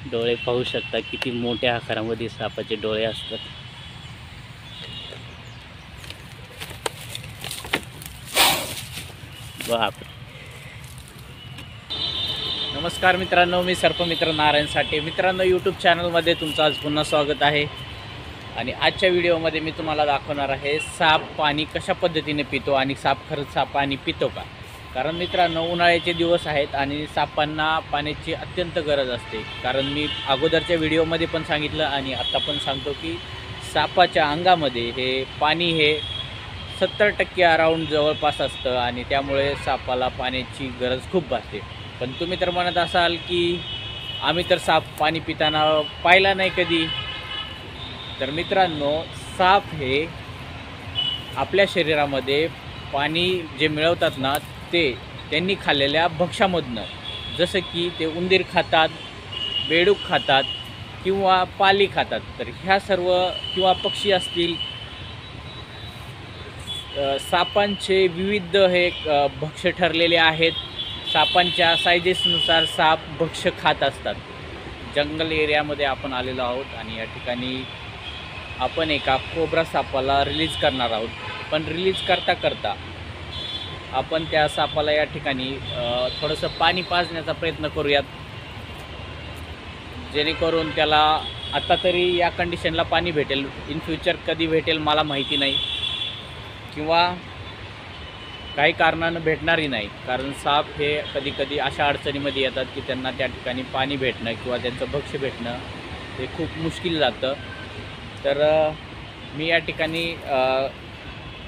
डोळे पाहू शकता किती मोठ्या आकारामध्ये सापाचे डोळे असतात. बाप. नमस्कार मित्रांनो, मी सर्पमित्र नारायण साठे. मित्रांनो, यूट्यूब चॅनलमध्ये तुमचं आज पुन्हा स्वागत आहे. आणि आजच्या व्हिडिओमध्ये मी तुम्हाला दाखवणार आहे साप पाणी कशा पद्धतीने पितो आणि खरंच साप पाणी पितो का. कारण मित्रांनो, उन्हाळ्याचे दिवस आहेत आणि सापांना पाण्याची अत्यंत गरज असते. कारण मी अगोदरच्या व्हिडिओमध्ये पण सांगितलं आणि आत्ता पण सांगतो की सापाच्या अंगामध्ये हे पाणी हे 70% अराऊंड जवळपास असतं आणि त्यामुळे सापाला पाण्याची गरज खूप भासते. पण तुम्ही तर म्हणत असाल की आम्ही तर साप पाणी पिताना पाहिला नाही कधी. तर मित्रांनो, साप हे आपल्या शरीरामध्ये पाणी जे मिळवतात ना, ते त्यांनी खाल्लेल्या भक्ष्यामधनं, जसं की ते उंदीर खातात, बेडूक खातात किंवा पाली खातात. तर ह्या सर्व किंवा पक्षी असतील, सापांचे विविध हे भक्ष्य ठरलेले आहेत. सापांच्या सायझेसनुसार साप भक्ष्य खात असतात. जंगल एरियामध्ये आपण आलेलो आहोत आणि या ठिकाणी आपण एका कोब्रा सापाला रिलीज करणार आहोत. पण रिलीज करता करता आपण त्या सापाला या ठिकाणी थोडंसं पाणी पाजण्याचा प्रयत्न करूयात, जेणेकरून त्याला आता तरी या कंडिशनला पाणी भेटेल. इन फ्युचर कधी भेटेल मला माहिती नाही, किंवा काही कारणानं भेटणारही नाही. कारण साप हे कधी कधी अशा अडचणीमध्ये येतात की त्यांना त्या ठिकाणी पाणी भेटणं किंवा त्यांचं भक्ष्य भेटणं हे खूप मुश्किल जातं. तर मी या ठिकाणी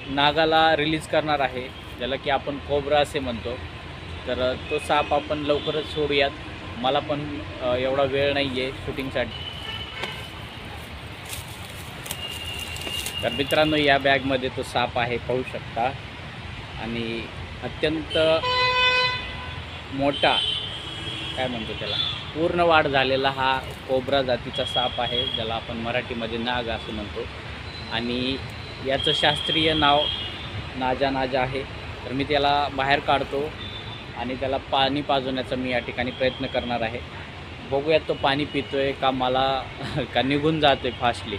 नागाला रिलीज करणार आहे, ज्याला की आपण कोब्रा असे म्हणतो. तर तो साप आपण लवकरच सोडूयात. मला पण एवढा वेळ नाही आहे शूटिंगसाठी. तर मित्रांनो, या बॅगमध्ये तो साप आहे, पाहू शकता. आणि अत्यंत मोठा, काय म्हणतो त्याला, पूर्ण वाढ झालेला हा कोब्रा जातीचा साप आहे, ज्याला आपण मराठीमध्ये नाग असं म्हणतो. आणि याचं शास्त्रीय नाव नाजा आहे. तर मी त्याला बाहेर काढतो आणि त्याला पाणी पाजवण्याचा मी या ठिकाणी प्रयत्न करणार आहे. बघूयात तो पाणी पितोय का मला का निघून जातोय फास्टली.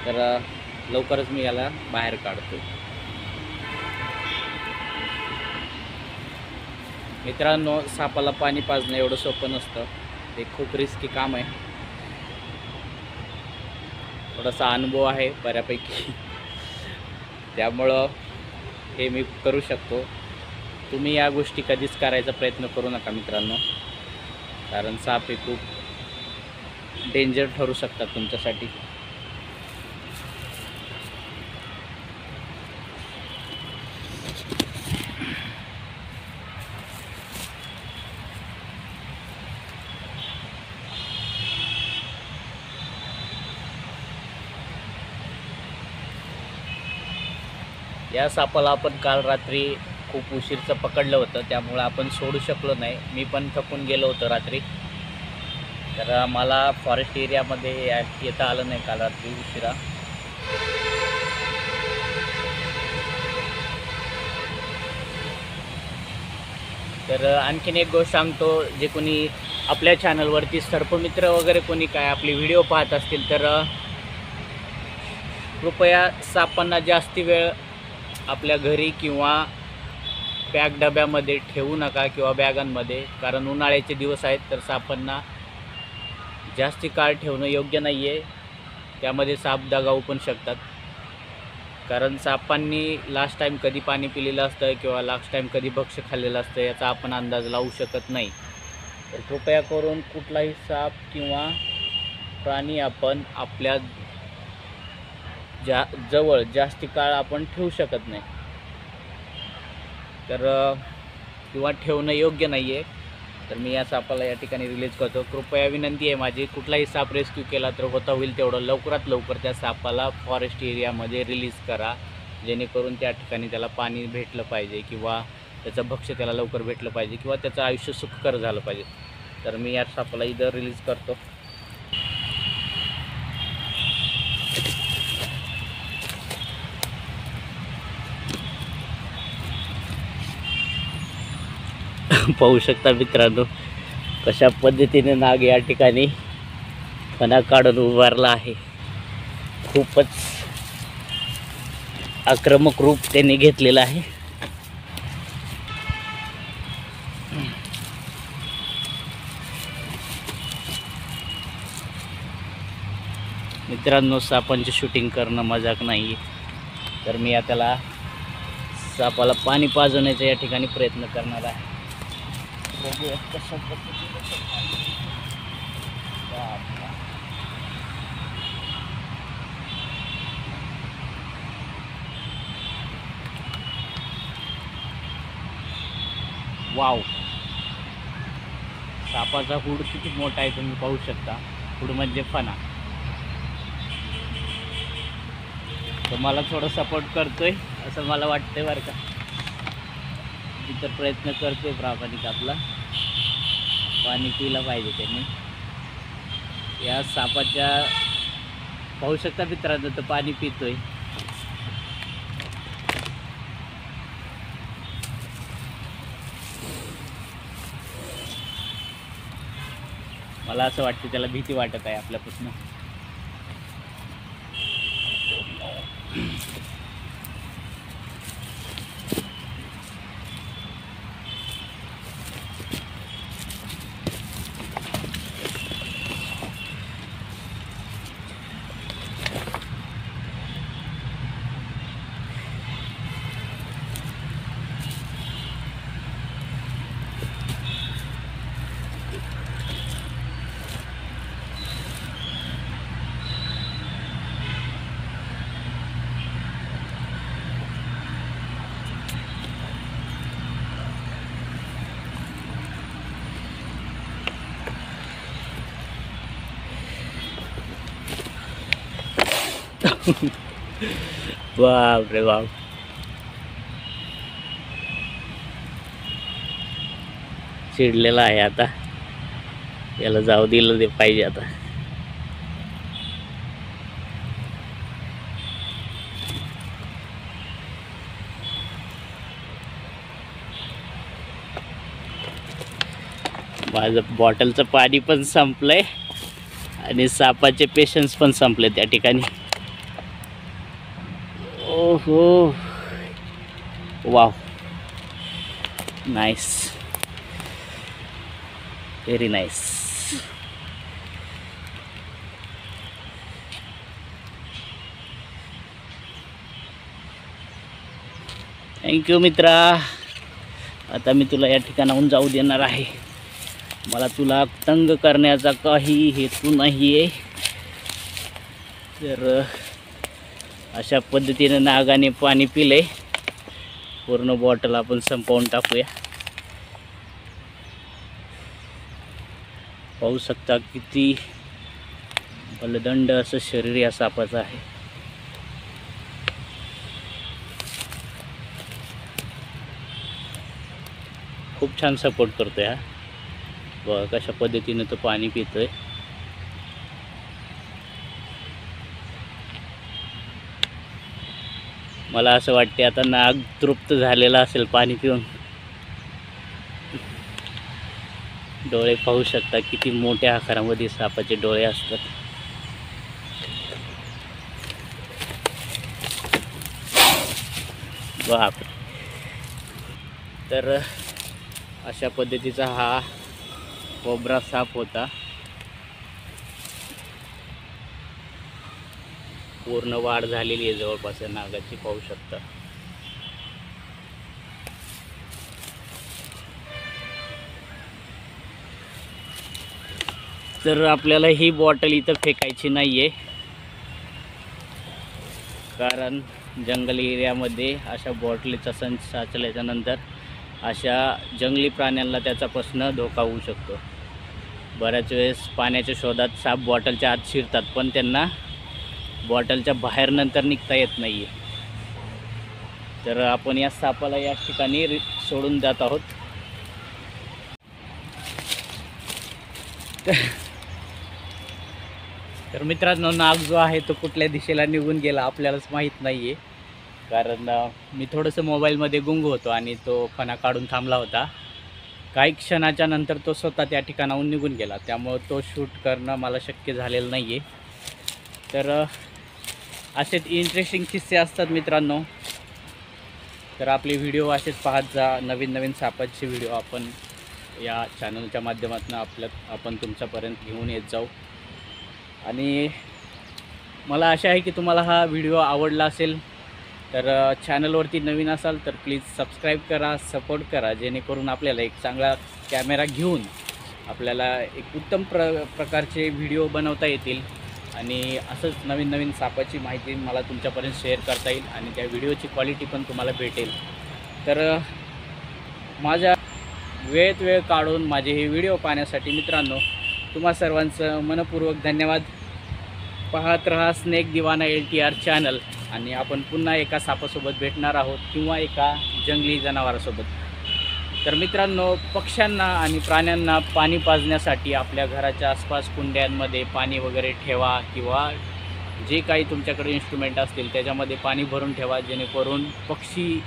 तर लवकरच मी याला बाहेर काढतो. मित्रांनो, सापाला पाणी पाजणं एवढं सोपं नसतं, ते खूप रिस्की काम आहे. थोडासा अनुभव आहे बऱ्यापैकी, त्यामुळं हे मी करू शकतो. तुम्ही या गोष्टी कधीच करायचा प्रयत्न करू नका मित्रांनो, कारण साप हे खूप डेंजर ठरू शकतात तुमच्यासाठी. या सापाला आपण काल रात्री खूप उशीरचं पकडलं होतं, त्यामुळं आपण सोडू शकलो नाही. मी पण थकून गेलो होतो रात्री. तर मला फॉरेस्ट एरियामध्ये येता आलं नाही काल रात्री उशिरा. तर आणखीन एक गोष्ट सांगतो, जे कोणी आपल्या चॅनलवरती सर्पमित्र वगैरे कोणी काय आपले व्हिडिओ पाहत असतील, तर कृपया सापांना जास्ती वेळ आपल्या घरी किंवा पॅक डब्यामध्ये ठेवू नका किंवा बॅगांमध्ये. कारण उन्हाळ्याचे दिवस आहेत, तर सापांना जास्ती काळ ठेवणं योग्य नाही आहे. त्यामध्ये साप दगावू पण शकतात. कारण सापांनी लास्ट टाईम कधी पाणी पिलेलं असतं किंवा लास्ट टाईम कधी भक्ष्य खाल्लेलं असतं याचा आपण अंदाज लावू शकत नाही. तर कृपया करून कुठलाही साप किंवा प्राणी आपण आपल्या जवळ जास्ती काळ आपण ठेवू शकत नाही. तर किंवा ठेवणं योग्य नाही आहे. तर मी या सापाला या ठिकाणी रिलीज करतो. कृपया विनंती आहे माझी, कुठलाही साप रेस्क्यू केला तर होता होईल तेवढं लवकरात लवकर त्या सापाला फॉरेस्ट एरियामध्ये रिलीज करा, जेणेकरून त्या ठिकाणी त्याला पाणी भेटलं पाहिजे किंवा त्याचं भक्ष्य त्याला लवकर भेटलं पाहिजे किंवा त्याचं आयुष्य सुखकर झालं पाहिजे. तर मी या सापाला इथं रिलीज करतो. पाहू शकता मित्रांनो, कशा पद्धतीने नाग या ठिकाणी फणा काढून उभारला आहे. खूपच आक्रमक रूप त्यांनी घेतलेलं आहे. मित्रांनो, सापांची शूटिंग करणं मजाक नाही, तर मी त्याला सापाला पाणी पाजवण्याचा या ठिकाणी प्रयत्न करणार आहे. बघूया कशा पद्धतीने वाव, सापाचा हुड किती मोठा आहे तुम्ही पाहू शकता. हुड म्हणजे फणा. तो मला थोडं सपोर्ट करतोय असं मला वाटतंय बरं का. मी तर प्रयत्न करतोय प्रामाणिक आपला. पाणी पिलं पाहिजे त्यांनी. या सापाच्या पाहू शकता मित्रांनो, तो पाणी पितोय. मला असं वाटतं त्याला भीती वाटत आहे आपल्यापासून. बाप रे बाप. चिडलेला आहे आता. याला जाऊ दिलं ते पाहिजे आता. माझं बॉटलचं पाणी पण संपलंय आणि सापाचे पेशन्स पण संपले त्या ठिकाणी. ओहो, wow, nice, very nice. Thank you मित्रा. आता मी तुला या ठिकाणाहून जाऊ देणार आहे. मला तुला तंग करण्याचा काही हेतू नाही आहे. तर अशा पद्धतीने नागाने पाणी पिले. पूर्ण बॉटल आपण संपवून टाकूया. पाहू शकता किती बलदंड असं शरीर या सापाचं आहे. खूप छान सपोर्ट करतोय हा. बघा कशा पद्धतीने तो पाणी पितोय. मला असं वाटते आता नाग तृप्त झालेला असेल पाणी पिऊन. डोळे पाहू शकता किती मोठ्या आकारामध्ये सापाचे डोळे असतात. बाप. तर अशा पद्धतीचा हा कोब्रा साप होता. पूर्ण वाढ झालेली आहे जवळपास नागाची, पाहू शकता. तर आपल्याला ही बॉटल इथं फेकायची नाही आहे, कारण जंगल एरियामध्ये अशा बॉटलीचा संच साचल्याच्यानंतर अशा जंगली प्राण्यांना त्याचापासून धोका होऊ शकतो. बऱ्याच वेळेस पाण्याच्या शोधात साप बॉटलच्या आत शिरतात, पण त्यांना बॉटलच्या बाहेर नंतर निघता येत नाही आहे. तर आपण या सापाला या ठिकाणी सोडून जात आहोत. तर मित्रांनो, नाग जो आहे तो कुठल्या दिशेला निघून गेला आपल्यालाच माहीत नाही आहे, कारण मी थोडंसं मोबाईलमध्ये गुंग होतो आणि तो फणा काढून थांबला होता. काही क्षणाच्या नंतर तो स्वतः त्या ठिकाणाहून निघून गेला, त्यामुळं तो शूट करणं मला शक्य झालेलं नाही आहे. तर असेच इंटरेस्टिंग किस्से असतात मित्रांनो. तर आपले व्हिडिओ असेच पाहत जा. नवीन नवीन सापाचे व्हिडिओ आपण या चॅनलच्या माध्यमातून आपण तुमच्यापर्यंत घेऊन येत जाऊ. आणि मला आशा आहे की तुम्हाला हा व्हिडिओ आवडला असेल. तर चॅनलवरती नवीन असाल तर प्लीज सबस्क्राईब करा, सपोर्ट करा, जेणेकरून आपल्याला एक चांगला कॅमेरा घेऊन आपल्याला एक उत्तम प्रकारचे व्हिडिओ बनवता येतील. आणि असंच नवीन नवीन सापाची माहिती मला तुमच्यापर्यंत शेअर करता येईल आणि त्या व्हिडिओची क्वालिटी पण तुम्हाला भेटेल. तर माझ्या वेळ काढून माझे हे व्हिडिओ पाहण्यासाठी मित्रांनो तुम्हा सर्वांचं मनपूर्वक धन्यवाद. पाहत रहा स्नेक दिवाना LTR चॅनल. आणि आपण पुन्हा एका सापासोबत भेटणार आहोत किंवा एका जंगली जनावरासोबत. तर मित्रांनो, पक्ष्यांना आणि प्राण्यांना पाणी पाजण्यासाठी आपल्या घराच्या आसपास कुंड्यांमध्ये पाणी वगैरे ठेवा किंवा जे काही तुमच्याकडे इन्स्ट्रुमेंट असतील त्याच्यामध्ये पाणी भरून ठेवा, जेणेकरून पक्षी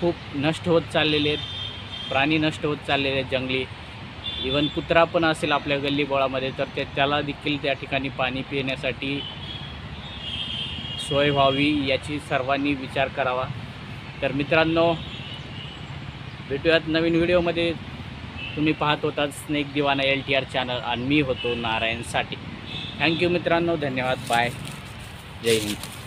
खूप नष्ट होत चाललेले आहेत, प्राणी नष्ट होत चाललेले आहेत जंगली. इवन कुत्रा पण असेल आपल्या गल्लीबोळामध्ये तर त्याला देखील त्या ठिकाणी पाणी पिण्यासाठी सोय व्हावी याची सर्वांनी विचार करावा. तर मित्रांनो, भेटूयात नवीन व्हिडिओमध्ये. तुम्ही पाहत होतात स्नेक दिवाना LTR चॅनल आणि मी होतो नारायण साठे. थँक्यू मित्रांनो, धन्यवाद, बाय, जय हिंद.